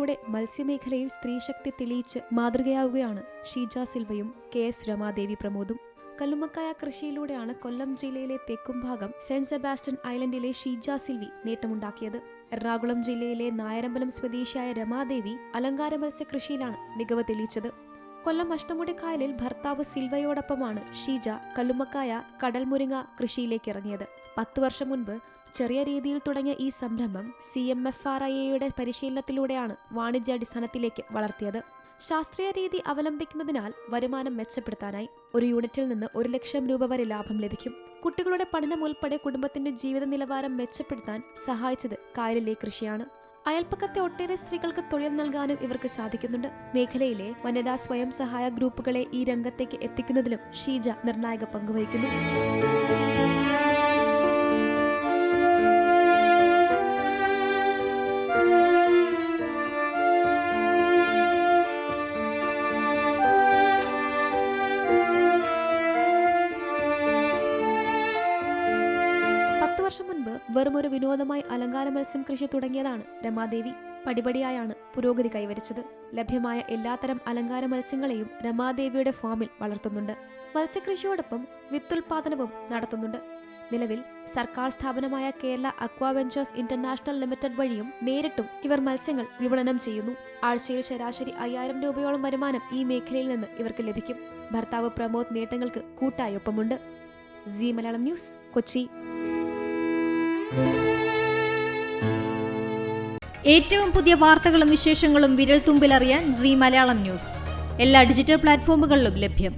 കൃഷിയിലൂടെ മത്സ്യമേഖലയിൽ സ്ത്രീശക്തി തെളിയിച്ച് മാതൃകയാവുകയാണ് ഷീജ സിൽവയും KS രമാദേവി പ്രമോദും. കല്ലുമ്മക്കായ കൃഷിയിലൂടെയാണ് കൊല്ലം ജില്ലയിലെ തെക്കുംഭാഗം സെന്റ് സെബാസ്റ്റ്യൻ ഐലൻഡിലെ ഷീജ സിൽവി നേട്ടമുണ്ടാക്കിയത്. എറണാകുളം ജില്ലയിലെ നായരമ്പലം സ്വദേശിയായ രമാദേവി അലങ്കാര മത്സ്യകൃഷിയിലാണ് മികവ് തെളിയിച്ചത്. കൊല്ലം അഷ്ടമുടി കായലിൽ ഭർത്താവ് സിൽവയോടൊപ്പമാണ് ഷീജ കല്ലുമ്മക്കായ കടൽമുരിങ്ങ കൃഷിയിലേക്ക് ഇറങ്ങിയത്. 10 വർഷം മുൻപ് ചെറിയ രീതിയിൽ തുടങ്ങിയ ഈ സംരംഭം CMFRIA പരിശീലനത്തിലൂടെയാണ് വാണിജ്യാടിസ്ഥാനത്തിലേക്ക് വളർത്തിയത്. ശാസ്ത്രീയ രീതി അവലംബിക്കുന്നതിനാൽ വരുമാനം മെച്ചപ്പെടുത്താനായി ഒരു യൂണിറ്റിൽ നിന്ന് 1 ലക്ഷം രൂപ വരെ ലാഭം ലഭിക്കും. കുട്ടികളുടെ പഠനം ഉൾപ്പെടെ കുടുംബത്തിന്റെ ജീവിത നിലവാരം മെച്ചപ്പെടുത്താൻ സഹായിച്ചത് കായലിലെ കൃഷിയാണ്. അയൽപ്പക്കത്തെ ഒട്ടേറെ സ്ത്രീകൾക്ക് തൊഴിൽ നൽകാനും ഇവർക്ക് സാധിക്കുന്നുണ്ട്. മേഖലയിലെ വനിതാ സ്വയം സഹായ ഗ്രൂപ്പുകളെ ഈ രംഗത്തേക്ക് എത്തിക്കുന്നതിലും ഷീജ നിർണായക പങ്കുവഹിക്കുന്നു. വർഷം മുൻപ് വെറുമൊരു വിനോദമായി അലങ്കാര മത്സ്യം കൃഷി തുടങ്ങിയതാണ് രമാദേവി. പടിപടിയായാണ് പുരോഗതി കൈവരിച്ചത്. ലഭ്യമായ എല്ലാത്തരം അലങ്കാര മത്സ്യങ്ങളെയും രമാദേവിയുടെ ഫാമിൽ വളർത്തുന്നുണ്ട്. മത്സ്യകൃഷിയോടൊപ്പം വിത്തുൽപാദനവും നടത്തുന്നുണ്ട്. നിലവിൽ സർക്കാർ സ്ഥാപനമായ കേരള അക്വാ വെഞ്ചേഴ്സ് ഇന്റർനാഷണൽ ലിമിറ്റഡ് വഴിയും നേരിട്ടും ഇവർ മത്സ്യങ്ങൾ വിപണനം ചെയ്യുന്നു. ആഴ്ചയിൽ ശരാശരി 5000 രൂപയോളം വരുമാനം ഈ മേഖലയിൽ നിന്ന് ഇവർക്ക് ലഭിക്കും. ഭർത്താവ് പ്രമോദ് നേട്ടങ്ങൾക്ക് കൂട്ടായി ഒപ്പമുണ്ട്. Zee Malayalam news, Kochi. ഏറ്റവും പുതിയ വാർത്തകളും വിശേഷങ്ങളും വിരൽ തുമ്പിലറിയാൻ സീ മലയാളം ന്യൂസ് എല്ലാ ഡിജിറ്റൽ പ്ലാറ്റ്ഫോമുകളിലും ലഭ്യം.